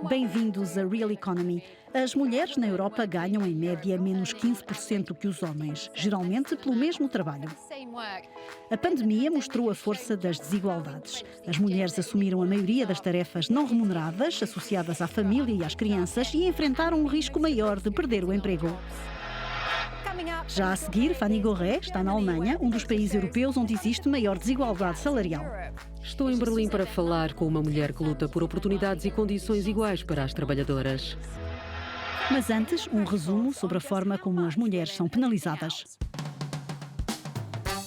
Bem-vindos a Real Economy. As mulheres na Europa ganham em média menos 15% que os homens, geralmente pelo mesmo trabalho. A pandemia mostrou a força das desigualdades. As mulheres assumiram a maioria das tarefas não remuneradas associadas à família e às crianças e enfrentaram um risco maior de perder o emprego. Já a seguir, Fanny Gorré está na Alemanha, um dos países europeus onde existe maior desigualdade salarial. Estou em Berlim para falar com uma mulher que luta por oportunidades e condições iguais para as trabalhadoras. Mas antes, um resumo sobre a forma como as mulheres são penalizadas.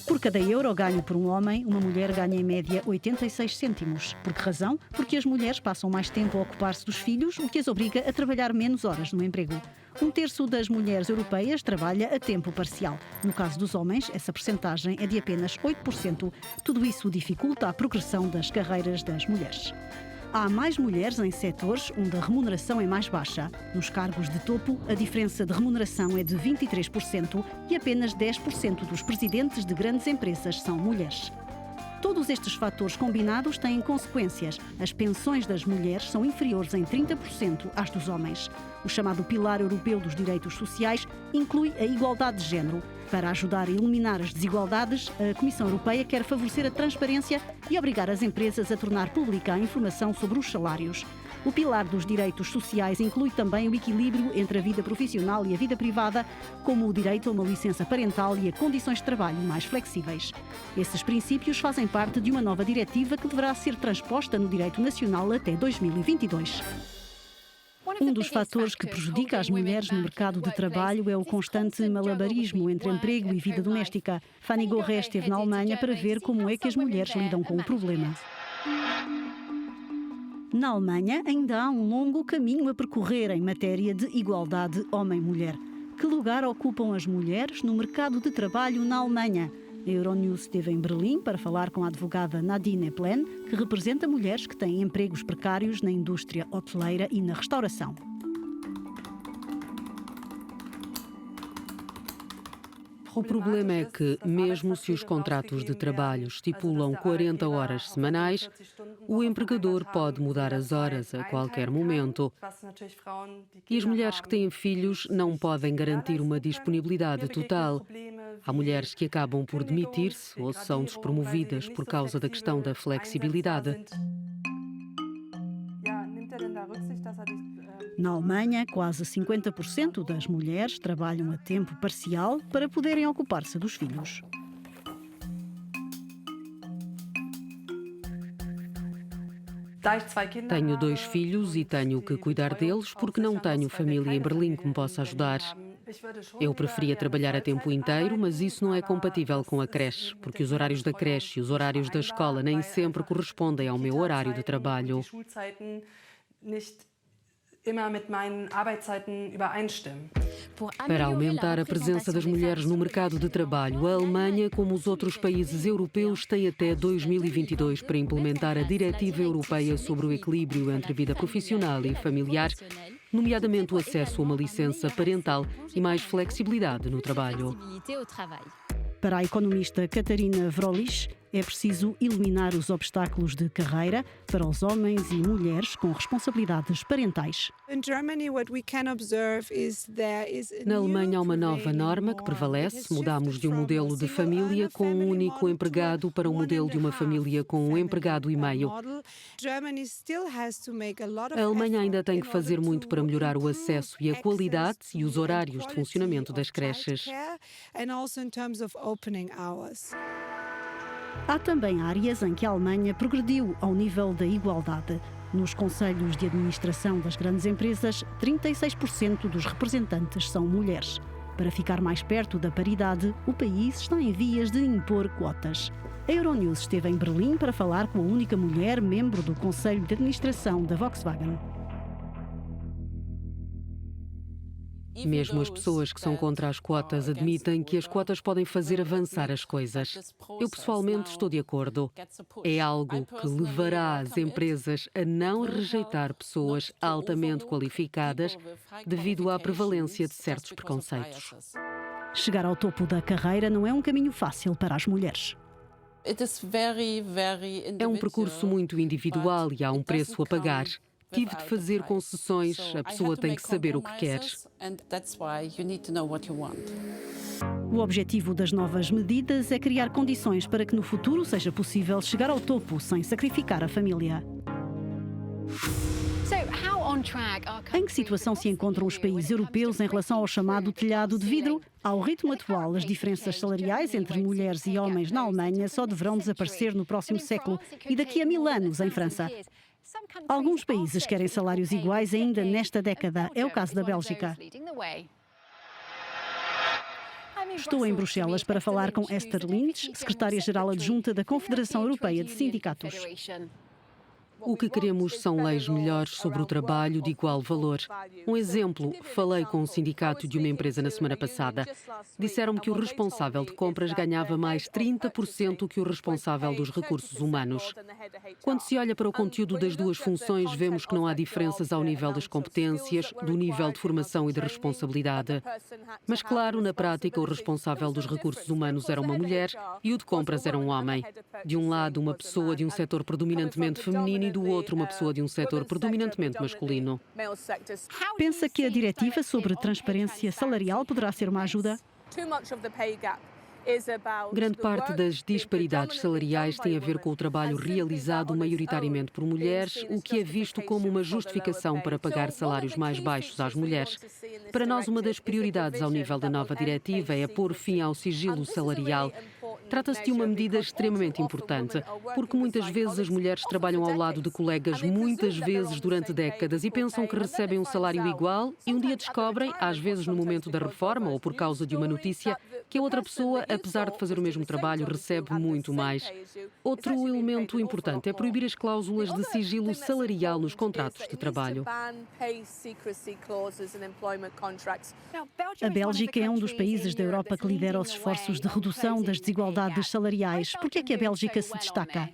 Por cada euro ganho por um homem, uma mulher ganha em média 86 cêntimos. Por que razão? Porque as mulheres passam mais tempo a ocupar-se dos filhos, o que as obriga a trabalhar menos horas no emprego. Um terço das mulheres europeias trabalha a tempo parcial. No caso dos homens, essa percentagem é de apenas 8%. Tudo isso dificulta a progressão das carreiras das mulheres. Há mais mulheres em setores onde a remuneração é mais baixa. Nos cargos de topo, a diferença de remuneração é de 23% e apenas 10% dos presidentes de grandes empresas são mulheres. Todos estes fatores combinados têm consequências. As pensões das mulheres são inferiores em 30% às dos homens. O chamado Pilar Europeu dos Direitos Sociais inclui a igualdade de género. Para ajudar a eliminar as desigualdades, a Comissão Europeia quer favorecer a transparência e obrigar as empresas a tornar pública a informação sobre os salários. O pilar dos direitos sociais inclui também o equilíbrio entre a vida profissional e a vida privada, como o direito a uma licença parental e a condições de trabalho mais flexíveis. Esses princípios fazem parte de uma nova diretiva que deverá ser transposta no direito nacional até 2022. Um dos fatores que prejudica as mulheres no mercado de trabalho é o constante malabarismo entre emprego e vida doméstica. Fanny Gorré esteve na Alemanha para ver como é que as mulheres lidam com o problema. Na Alemanha ainda há um longo caminho a percorrer em matéria de igualdade homem-mulher. Que lugar ocupam as mulheres no mercado de trabalho na Alemanha? A Euronews esteve em Berlim para falar com a advogada Nadine Plen, que representa mulheres que têm empregos precários na indústria hoteleira e na restauração. O problema é que, mesmo se os contratos de trabalho estipulam 40 horas semanais, o empregador pode mudar as horas a qualquer momento. E as mulheres que têm filhos não podem garantir uma disponibilidade total. Há mulheres que acabam por demitir-se ou são despromovidas por causa da questão da flexibilidade. Na Alemanha, quase 50% das mulheres trabalham a tempo parcial para poderem ocupar-se dos filhos. Tenho 2 filhos e tenho que cuidar deles porque não tenho família em Berlim que me possa ajudar. Eu preferia trabalhar a tempo inteiro, mas isso não é compatível com a creche, porque os horários da creche e os horários da escola nem sempre correspondem ao meu horário de trabalho. Para aumentar a presença das mulheres no mercado de trabalho, a Alemanha, como os outros países europeus, tem até 2022 para implementar a Diretiva Europeia sobre o equilíbrio entre vida profissional e familiar, nomeadamente o acesso a uma licença parental e mais flexibilidade no trabalho. Para a economista Katarina Vrolich, é preciso eliminar os obstáculos de carreira para os homens e mulheres com responsabilidades parentais. Na Alemanha há uma nova norma que prevalece. Mudamos de um modelo de família com um único empregado para um modelo de uma família com um empregado e meio. A Alemanha ainda tem que fazer muito para melhorar o acesso e a qualidade e os horários de funcionamento das creches. Há também áreas em que a Alemanha progrediu ao nível da igualdade. Nos conselhos de administração das grandes empresas, 36% dos representantes são mulheres. Para ficar mais perto da paridade, o país está em vias de impor quotas. A Euronews esteve em Berlim para falar com a única mulher membro do conselho de administração da Volkswagen. Mesmo as pessoas que são contra as quotas admitem que as quotas podem fazer avançar as coisas. Eu pessoalmente estou de acordo. É algo que levará as empresas a não rejeitar pessoas altamente qualificadas devido à prevalência de certos preconceitos. Chegar ao topo da carreira não é um caminho fácil para as mulheres. É um percurso muito individual e há um preço a pagar. Tive de fazer concessões, a pessoa tem que saber o que quer. O objetivo das novas medidas é criar condições para que no futuro seja possível chegar ao topo sem sacrificar a família. Em que situação se encontram os países europeus em relação ao chamado telhado de vidro? Ao ritmo atual, as diferenças salariais entre mulheres e homens na Alemanha só deverão desaparecer no próximo século e daqui a 1000 anos em França. Alguns países querem salários iguais ainda nesta década. É o caso da Bélgica. Estou em Bruxelas para falar com Esther Lynch, secretária-geral adjunta da Confederação Europeia de Sindicatos. O que queremos são leis melhores sobre o trabalho de igual valor. Um exemplo, falei com um sindicato de uma empresa na semana passada. Disseram-me que o responsável de compras ganhava mais 30% que o responsável dos recursos humanos. Quando se olha para o conteúdo das duas funções, vemos que não há diferenças ao nível das competências, do nível de formação e de responsabilidade. Mas, claro, na prática, o responsável dos recursos humanos era uma mulher e o de compras era um homem. De um lado, uma pessoa de um setor predominantemente feminino e do outro, uma pessoa de um setor predominantemente masculino. Pensa que a diretiva sobre transparência salarial poderá ser uma ajuda? Grande parte das disparidades salariais tem a ver com o trabalho realizado maioritariamente por mulheres, o que é visto como uma justificação para pagar salários mais baixos às mulheres. Para nós, uma das prioridades ao nível da nova diretiva é pôr fim ao sigilo salarial. Trata-se de uma medida extremamente importante, porque muitas vezes as mulheres trabalham ao lado de colegas muitas vezes durante décadas e pensam que recebem um salário igual e um dia descobrem, às vezes no momento da reforma ou por causa de uma notícia, que a outra pessoa, apesar de fazer o mesmo trabalho, recebe muito mais. Outro elemento importante é proibir as cláusulas de sigilo salarial nos contratos de trabalho. A Bélgica é um dos países da Europa que lidera os esforços de redução das desigualdades salariais. Por que é que a Bélgica se destaca?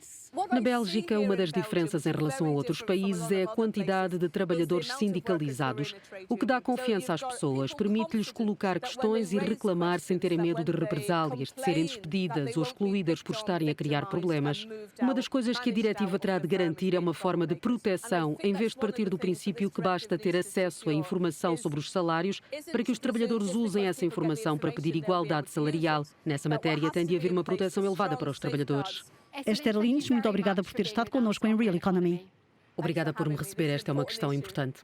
Na Bélgica, uma das diferenças em relação a outros países é a quantidade de trabalhadores sindicalizados, o que dá confiança às pessoas, permite-lhes colocar questões e reclamar sem terem medo de represálias, de serem despedidas ou excluídas por estarem a criar problemas. Uma das coisas que a diretiva terá de garantir é uma forma de proteção, em vez de partir do princípio que basta ter acesso à informação sobre os salários para que os trabalhadores usem essa informação para pedir igualdade salarial. Nessa matéria, tem de haver uma proteção elevada para os trabalhadores. Esther Lynch, muito obrigada por ter estado connosco em Real Economy. Obrigada por me receber, esta é uma questão importante.